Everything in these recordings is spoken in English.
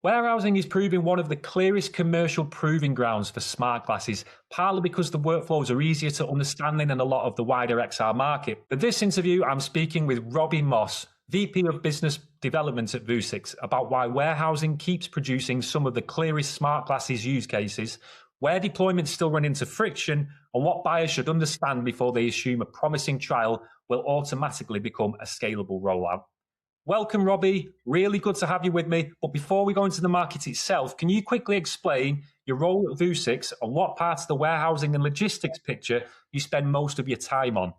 Warehousing is proving one of the clearest commercial proving grounds for smart glasses, partly because the workflows are easier to understand than a lot of the wider XR market. For this interview, I'm speaking with Robby Moss, VP of Business Development at Vuzix, about why warehousing keeps producing some of the clearest smart glasses use cases, where deployments still run into friction, and what buyers should understand before they assume a promising trial will automatically become a scalable rollout. Welcome, Robby. Really good to have you with me. But before we go into the market itself, can you quickly explain your role at Vuzix and what parts of the warehousing and logistics picture you spend most of your time on?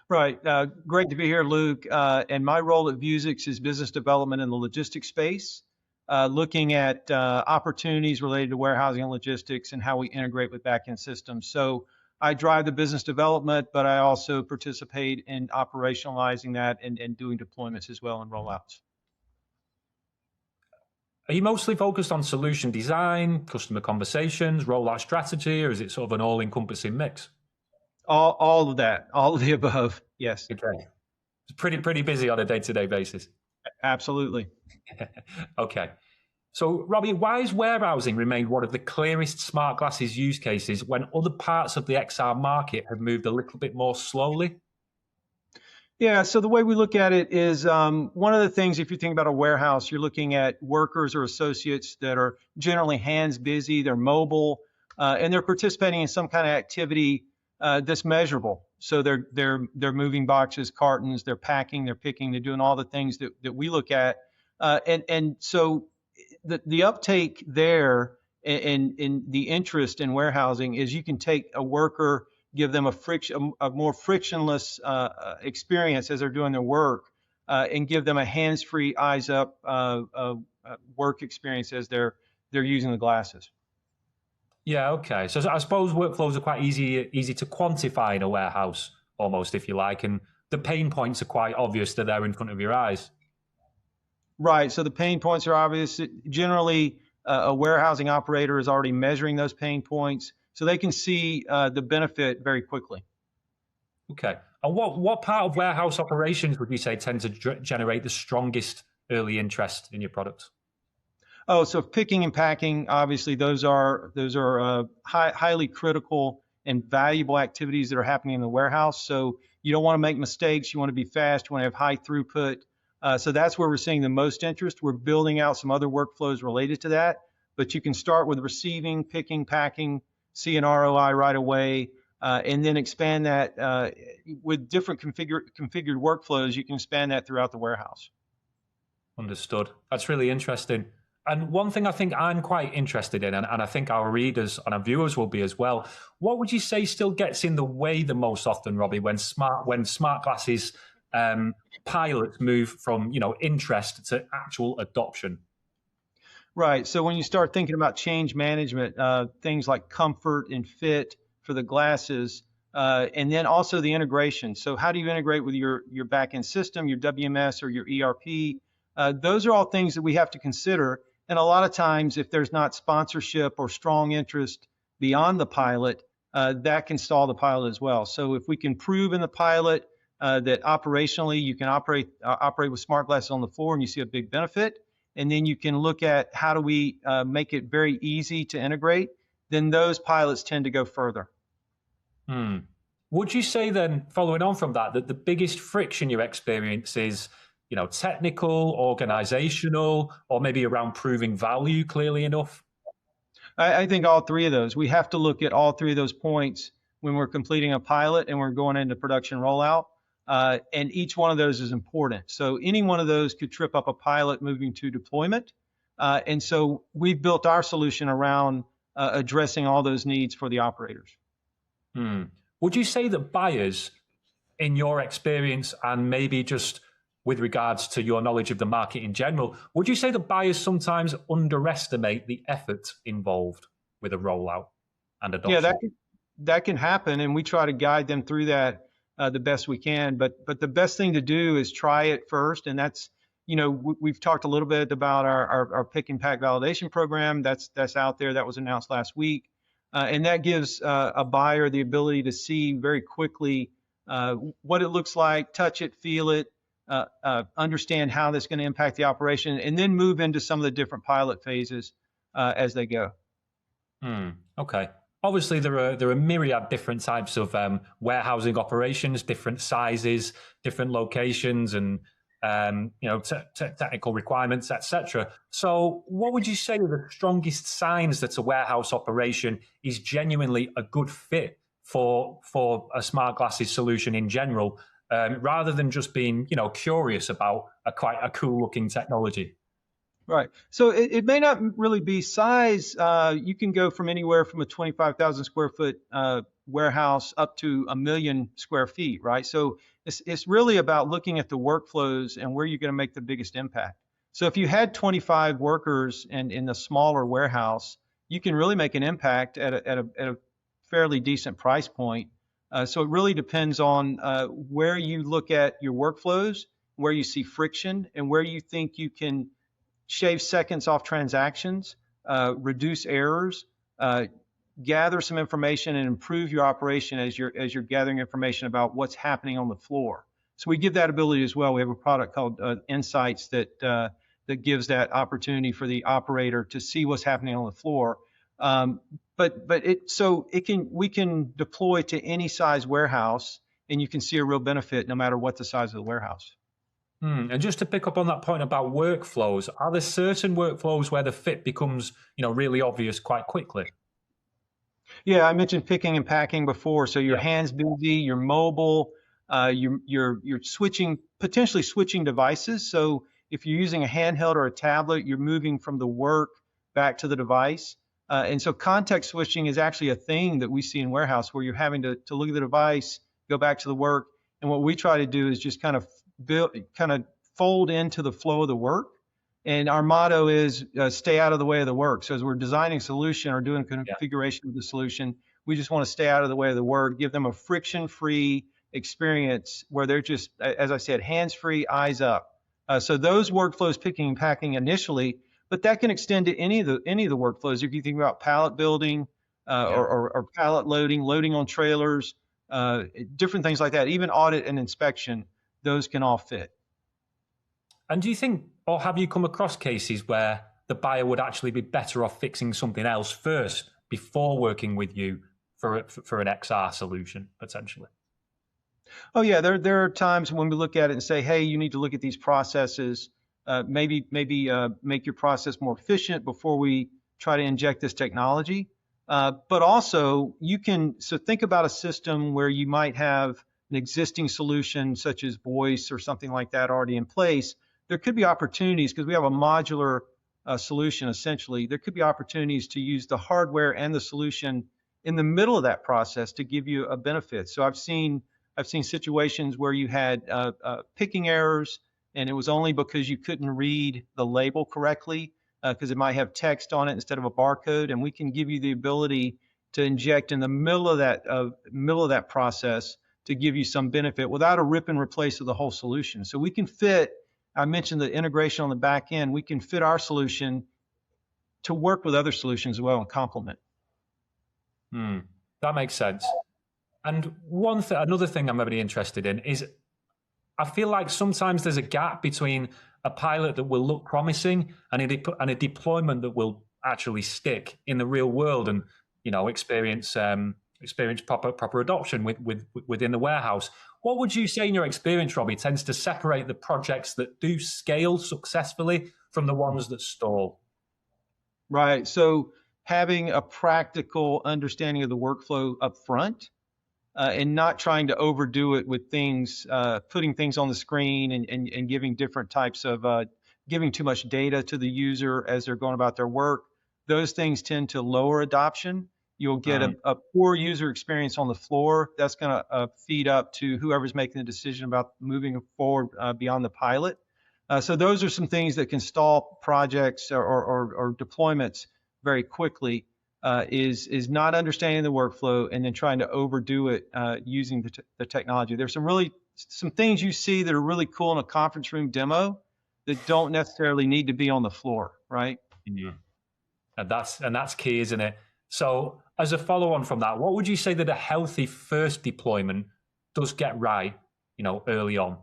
Right. Great to be here, Luke. And my role at Vuzix is business development in the logistics space, looking at opportunities related to warehousing and logistics and how we integrate with backend systems. So I drive the business development, but I also participate in operationalizing that and doing deployments as well and rollouts. Are you mostly focused on solution design, customer conversations, rollout strategy, or is it sort of an all-encompassing mix? All of that, all of the above. Yes. Okay. It's pretty busy on a day-to-day basis. Absolutely. Okay. So, Robby, why has warehousing remained one of the clearest smart glasses use cases when other parts of the XR market have moved a little bit more slowly? Yeah, so the way we look at it is one of the things, if you think about a warehouse, you're looking at workers or associates that are generally hands busy, they're mobile, and they're participating in some kind of activity that's measurable. So they're moving boxes, cartons, they're packing, they're picking, they're doing all the things that we look at. And so the uptake there and the interest in warehousing is you can take a worker, give them a more frictionless experience as they're doing their work, and give them a hands-free, eyes-up work experience as they're using the glasses. Yeah, okay. So I suppose workflows are quite easy to quantify in a warehouse, almost, if you like, and the pain points are quite obvious. They're there in front of your eyes. Right. So the pain points are obvious. Generally, a warehousing operator is already measuring those pain points, so they can see the benefit very quickly. Okay. And what part of warehouse operations would you say tend to generate the strongest early interest in your products? Oh, so picking and packing, obviously, those are highly critical and valuable activities that are happening in the warehouse. So you don't want to make mistakes. You want to be fast. You want to have high throughput. So that's where we're seeing the most interest. We're building out some other workflows related to that, but you can start with receiving, picking, packing, see an ROI right away, and then expand that with different configured workflows. You can expand that throughout the warehouse. Understood. That's really interesting. And one thing I think I'm quite interested in, and I think our readers and our viewers will be as well, what would you say still gets in the way the most often, Robby, when smart glasses pilots move from interest to actual adoption? Right. So when you start thinking about change management, things like comfort and fit for the glasses, and then also the integration. So how do you integrate with your backend system, your WMS or your ERP? Those are all things that we have to consider. And a lot of times, if there's not sponsorship or strong interest beyond the pilot, that can stall the pilot as well. So if we can prove in the pilot that operationally you can operate with smart glasses on the floor and you see a big benefit, and then you can look at how do we make it very easy to integrate, then those pilots tend to go further. Would you say then, following on from that the biggest friction you experience is technical, organizational, or maybe around proving value clearly enough? I think all three of those. We have to look at all three of those points when we're completing a pilot and we're going into production rollout. And each one of those is important. So any one of those could trip up a pilot moving to deployment. And so we've built our solution around addressing all those needs for the operators. Would you say that buyers, in your experience and maybe just with regards to your knowledge of the market in general, would you say that buyers sometimes underestimate the effort involved with a rollout and adoption? Yeah, that can happen, and we try to guide them through that the best we can. But the best thing to do is try it first, and that's we've talked a little bit about our pick and pack validation program that's out there that was announced last week, and that gives a buyer the ability to see very quickly what it looks like, touch it, feel it. understand how that's going to impact the operation, and then move into some of the different pilot phases as they go. Okay. Obviously, there are myriad different types of warehousing operations, different sizes, different locations, and technical requirements, etc. So, what would you say are the strongest signs that a warehouse operation is genuinely a good fit for a smart glasses solution in general, rather than just being curious about quite a cool looking technology? Right. So it may not really be size. You can go from anywhere from a 25,000 square foot warehouse up to 1 million square feet, right? So it's really about looking at the workflows and where you're going to make the biggest impact. So if you had 25 workers and in a smaller warehouse, you can really make an impact at a fairly decent price point. So it really depends on where you look at your workflows, where you see friction, and where you think you can shave seconds off transactions, reduce errors, gather some information, and improve your operation as you're gathering information about what's happening on the floor. So we give that ability as well. We have a product called Insights that gives that opportunity for the operator to see what's happening on the floor. We can deploy to any size warehouse, and you can see a real benefit no matter what the size of the warehouse. And just to pick up on that point about workflows, are there certain workflows where the fit becomes, really obvious quite quickly? Yeah, I mentioned picking and packing before. So your Yeah. hands busy, you're mobile, you're potentially switching devices. So if you're using a handheld or a tablet, you're moving from the work back to the device. And so context switching is actually a thing that we see in warehouse where you're having to look at the device, go back to the work. And what we try to do is just kind of fold into the flow of the work. And our motto is stay out of the way of the work. So as we're designing a solution or doing configuration of the solution, we just want to stay out of the way of the work, give them a friction-free experience where they're just, as I said, hands-free, eyes up. So those workflows, picking and packing initially, but that can extend to any of the workflows. If you think about pallet building or pallet loading on trailers, different things like that, even audit and inspection, those can all fit. And do you think, or have you come across cases where the buyer would actually be better off fixing something else first before working with you for an XR solution, potentially? Oh yeah, there are times when we look at it and say, hey, you need to look at these processes, maybe make your process more efficient before we try to inject this technology. But also so think about a system where you might have an existing solution such as voice or something like that already in place. There could be opportunities because we have a modular solution essentially. There could be opportunities to use the hardware and the solution in the middle of that process to give you a benefit. So I've seen situations where you had picking errors, and it was only because you couldn't read the label correctly because it might have text on it instead of a barcode, and we can give you the ability to inject in the middle of that process to give you some benefit without a rip and replace of the whole solution. So we can fit. I mentioned the integration on the back end. We can fit our solution to work with other solutions as well and complement. That makes sense. And another thing I'm really interested in is I feel like sometimes there's a gap between a pilot that will look promising and a deployment that will actually stick in the real world and experience proper adoption within the warehouse. What would you say in your experience, Robby, tends to separate the projects that do scale successfully from the ones that stall? Right. So having a practical understanding of the workflow up front and not trying to overdo it with things, putting things on the screen and giving different types of, giving too much data to the user as they're going about their work. Those things tend to lower adoption. You'll get a poor user experience on the floor. That's going to feed up to whoever's making the decision about moving forward beyond the pilot. So those are some things that can stall projects or deployments very quickly. Is not understanding the workflow and then trying to overdo it using the technology. There's some things you see that are really cool in a conference room demo that don't necessarily need to be on the floor, right? Yeah. And that's key, isn't it? So as a follow-on from that, what would you say that a healthy first deployment does get right, early on?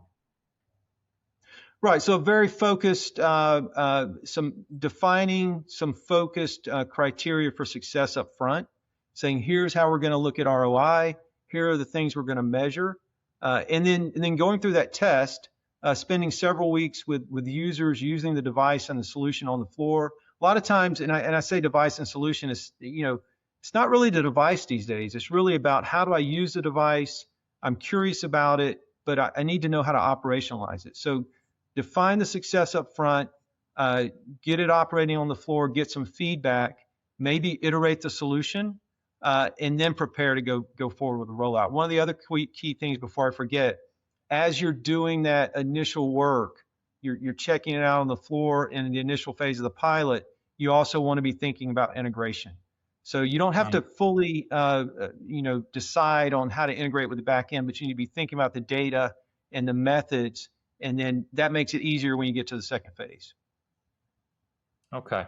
Right. So very focused, some defining some focused criteria for success up front, saying here's how we're going to look at ROI. Here are the things we're going to measure, and then going through that test, spending several weeks with users using the device and the solution on the floor. A lot of times, and I say device and solution is, it's not really the device these days. It's really about how do I use the device. I'm curious about it, but I need to know how to operationalize it. So define the success up front, get it operating on the floor, get some feedback, maybe iterate the solution, and then prepare to go forward with the rollout. One of the other key things before I forget, as you're doing that initial work, you're checking it out on the floor in the initial phase of the pilot, you also want to be thinking about integration. So you don't have to fully, decide on how to integrate with the back end, but you need to be thinking about the data and the methods, and then that makes it easier when you get to the second phase. Okay.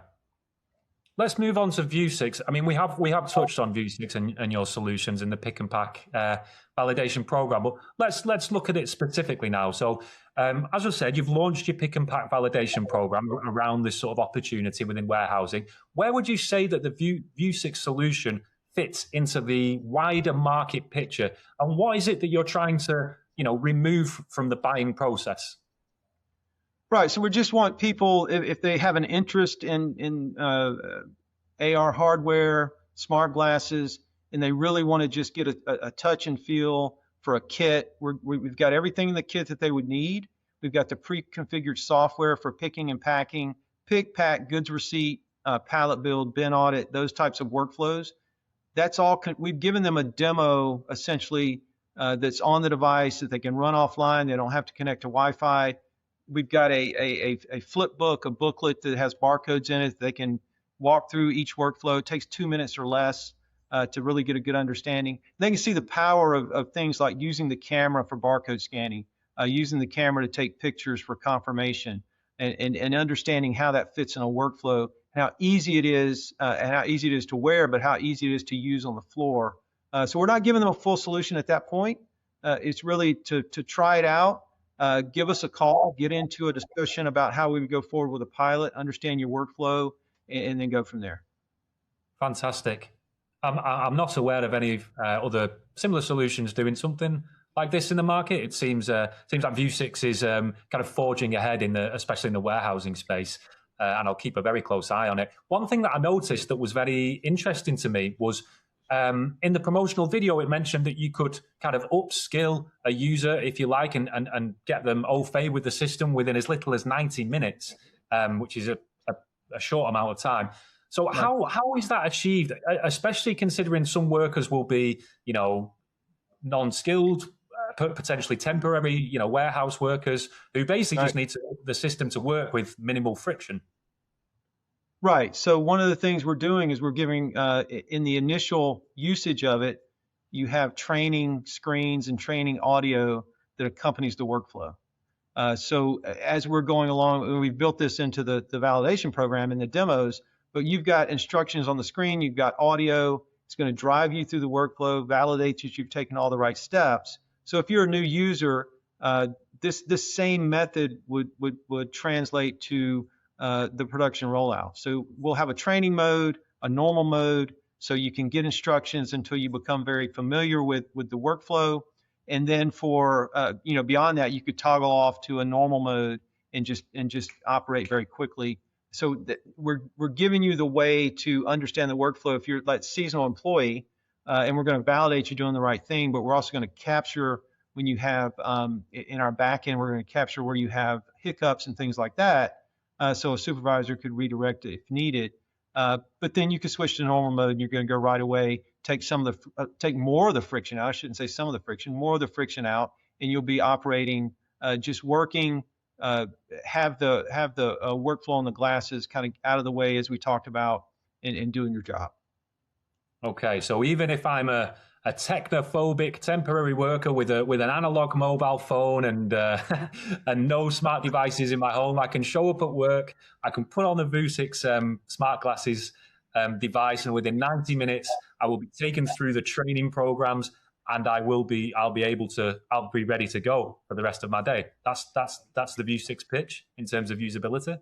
Let's move on to Vuzix. I mean, we have touched on Vuzix and your solutions in the pick and pack validation program, but let's look at it specifically now. So, as I said, you've launched your pick and pack validation program around this sort of opportunity within warehousing. Where would you say that the Vuzix solution fits into the wider market picture, and what is it that you're trying to remove from the buying process? Right. So we just want people, if they have an interest in AR hardware, smart glasses, and they really want to just get a touch and feel for a kit, we've got everything in the kit that they would need. We've got the pre-configured software for picking and packing, pick, pack, goods receipt, pallet build, bin audit, those types of workflows. That's all. We've given them a demo essentially that's on the device that they can run offline. They don't have to connect to Wi-Fi. We've got a flip book, a booklet that has barcodes in it. They can walk through each workflow. It takes 2 minutes or less to really get a good understanding. They can see the power of things like using the camera for barcode scanning, using the camera to take pictures for confirmation, and understanding how that fits in a workflow, how easy it is, and how easy it is to wear, but how easy it is to use on the floor. So we're not giving them a full solution at that point. It's really to try it out. Give us a call, get into a discussion about how we would go forward with a pilot, understand your workflow, and then go from there. Fantastic. I'm not aware of any other similar solutions doing something like this in the market. It seems like Vuzix is kind of forging ahead especially in the warehousing space, and I'll keep a very close eye on it. One thing that I noticed that was very interesting to me was in the promotional video, it mentioned that you could kind of upskill a user, if you like, and get them au fait with the system within as little as 90 minutes, which is a short amount of time. So how is that achieved, especially considering some workers will be, non-skilled, potentially temporary, warehouse workers who basically just need the system to work with minimal friction? Right. So one of the things we're doing is we're giving, in the initial usage of it, you have training screens and training audio that accompanies the workflow. So as we're going along, we've built this into the validation program and the demos, but you've got instructions on the screen, you've got audio, it's going to drive you through the workflow, validate that you've taken all the right steps. So if you're a new user, this same method would translate to the production rollout. So we'll have a training mode, a normal mode, so you can get instructions until you become very familiar with the workflow. And then for beyond that, you could toggle off to a normal mode and just operate very quickly. So we're giving you the way to understand the workflow if you're like seasonal employee, and we're going to validate you're doing the right thing, but we're also going to capture when you have in our back end, we're going to capture where you have hiccups and things like that. So a supervisor could redirect it if needed, but then you can switch to normal mode and you're going to go right away, take more of the friction out. I shouldn't say some of the friction, more of the friction out, and you'll be operating, just working, have the workflow on the glasses kind of out of the way as we talked about, and doing your job. Okay, so even if I'm a technophobic temporary worker with an analog mobile phone and no smart devices in my home, I can show up at work, I can put on the Vuzix smart glasses device, and within 90 minutes, I will be taken through the training programs. and I'll be ready to go for the rest of my day. That's the Vuzix pitch in terms of usability.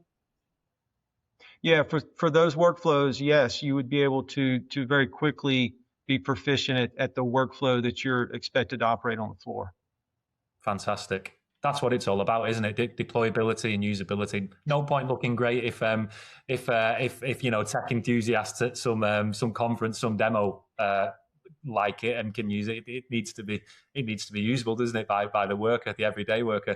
Yeah, for those workflows, yes, you would be able to very quickly be proficient at the workflow that you're expected to operate on the floor. Fantastic. That's what it's all about, isn't it? Deployability and usability. No point looking great if tech enthusiasts at some conference, some demo like it and can use it. It needs to be usable, doesn't it, by the worker, the everyday worker.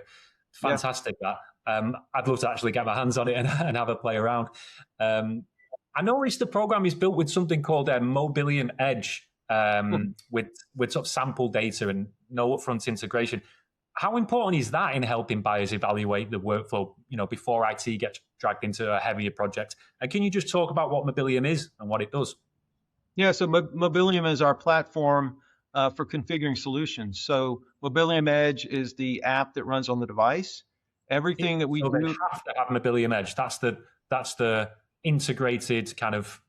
Fantastic. Yeah. That. I'd love to actually get my hands on it and have a play around. I noticed the program is built with something called Mobilium Edge, with sort of sample data and no upfront integration. How important is that in helping buyers evaluate the workflow, before IT gets dragged into a heavier project? And can you just talk about what Mobilium is and what it does? Yeah, so Mobilium is our platform for configuring solutions. So Mobilium Edge is the app that runs on the device. Everything that we do, they have to have Mobilium Edge. That's the integrated kind of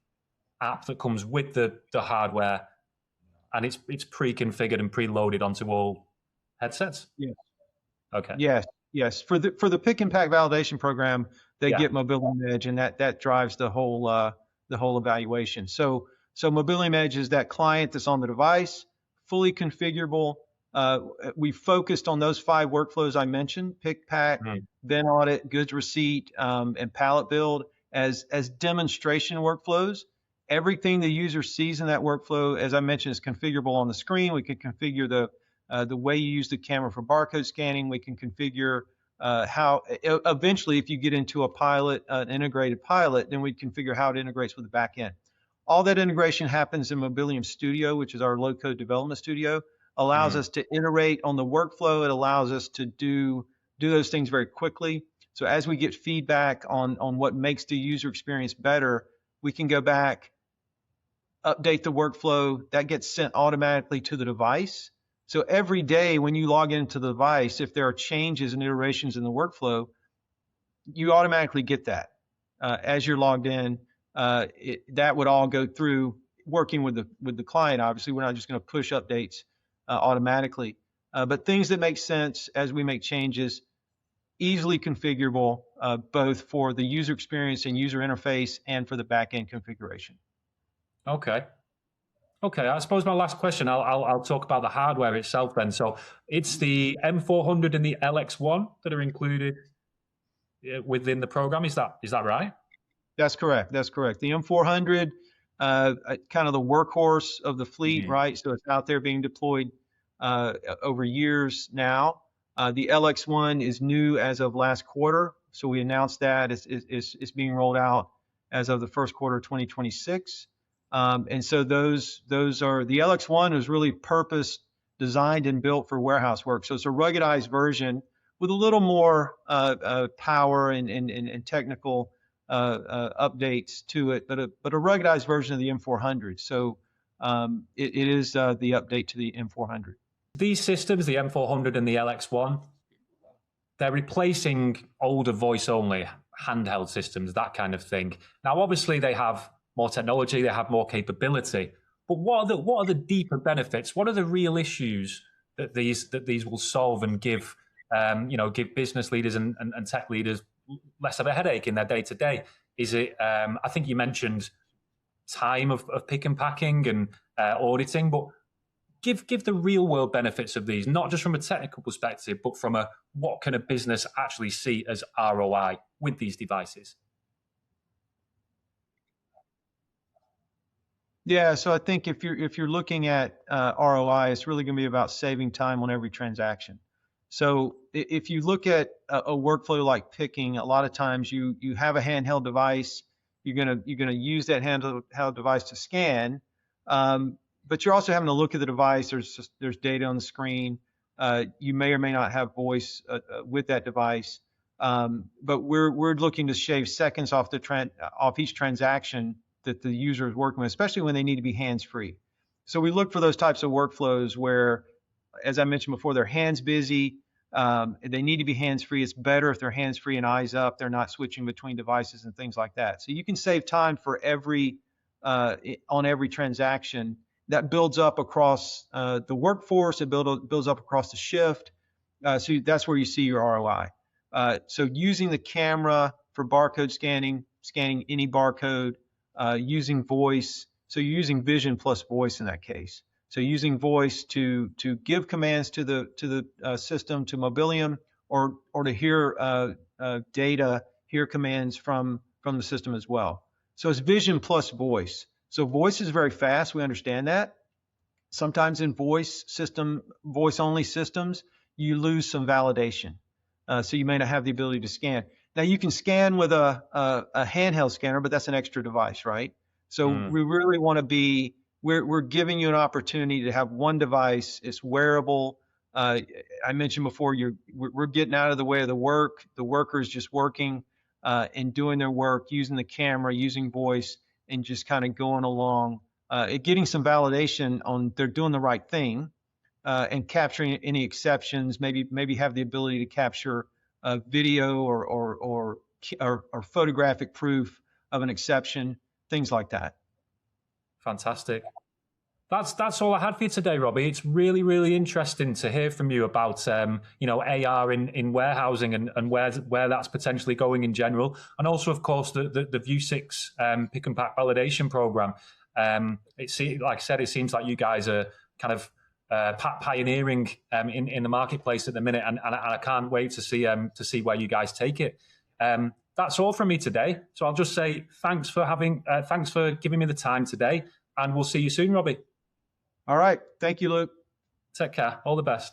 app that comes with the hardware, and it's pre-configured and preloaded onto all headsets. Yes. Okay. Yes. For the pick and pack validation program, they get Mobilium Edge, and that drives the whole evaluation. So Mobilium Edge is that client that's on the device, fully configurable. We focused on those 5 workflows I mentioned: pick, pack, bin audit, goods receipt, and pallet build as demonstration workflows. Everything the user sees in that workflow, as I mentioned, is configurable on the screen. We can configure the way you use the camera for barcode scanning. We can configure how eventually, if you get into a pilot, an integrated pilot, then we configure how it integrates with the back end. All that integration happens in Mobilium Studio, which is our low-code development studio. Allows us to iterate on the workflow. It allows us to do those things very quickly. So as we get feedback on what makes the user experience better, we can go back, update the workflow. That gets sent automatically to the device. So every day when you log into the device, if there are changes and iterations in the workflow, you automatically get that as you're logged in. That would all go through working with the client. Obviously, we're not just going to push updates automatically, but things that make sense as we make changes, easily configurable, both for the user experience and user interface and for the back-end configuration. Okay. I suppose my last question, I'll talk about the hardware itself then. So it's the M400 and the LX1 that are included within the program. Is that right? That's correct. The M400, kind of the workhorse of the fleet, right? So it's out there being deployed over years now. The LX1 is new as of last quarter. So we announced that it's being rolled out as of the first quarter of 2026. And so those are, the LX1 is really purpose designed and built for warehouse work. So it's a ruggedized version with a little more power and technical updates to it, but a ruggedized version of the M400. So it is the update to the M400. These systems, the M400 and the LX1, they're replacing older voice-only handheld systems, that kind of thing. Now, obviously, they have more technology, they have more capability. But what are the deeper benefits? What are the real issues that these will solve and give business leaders and tech leaders less of a headache in their day-to-day? Is it, I think you mentioned time of pick and packing and auditing, but give the real world benefits of these, not just from a technical perspective, but from a what can a business actually see as ROI with these devices? Yeah, so I think if you're looking at ROI, it's really going to be about saving time on every transaction. So if you look at a workflow like picking, a lot of times you have a handheld device. You're gonna use that handheld device to scan, but you're also having to look at the device. There's data on the screen. You may or may not have voice with that device, but we're looking to shave seconds off each transaction that the user is working with, especially when they need to be hands-free. So we look for those types of workflows where, as I mentioned before, they're hands busy. They need to be hands-free. It's better if they're hands-free and eyes up. They're not switching between devices and things like that. So you can save time for on every transaction, that builds up across the workforce. It builds up across the shift. So that's where you see your ROI. So using the camera for barcode scanning any barcode, using voice. So you're using vision plus voice in that case. So using voice to give commands to the system, to Mobilium, or to hear data, hear commands from the system as well. So it's vision plus voice. So voice is very fast. We understand that. Sometimes in voice only systems, you lose some validation. So you may not have the ability to scan. Now you can scan with a handheld scanner, but that's an extra device, right? So we really want to be, we're giving you an opportunity to have one device. It's wearable. I mentioned before, we're getting out of the way of the work. The worker is just working and doing their work, using the camera, using voice, and just kind of going along, getting some validation on they're doing the right thing, and capturing any exceptions. Maybe have the ability to capture video or photographic proof of an exception, things like that. Fantastic. That's all I had for you today, Robby. It's really, really interesting to hear from you about AR in warehousing and where that's potentially going in general, and also, of course, the Vuzix pick and pack validation program. Like I said, it seems like you guys are kind of pioneering in the marketplace at the minute, and I can't wait to see where you guys take it. That's all from me today. So I'll just say thanks for giving me the time today, and we'll see you soon, Robby. All right. Thank you, Luke. Take care. All the best.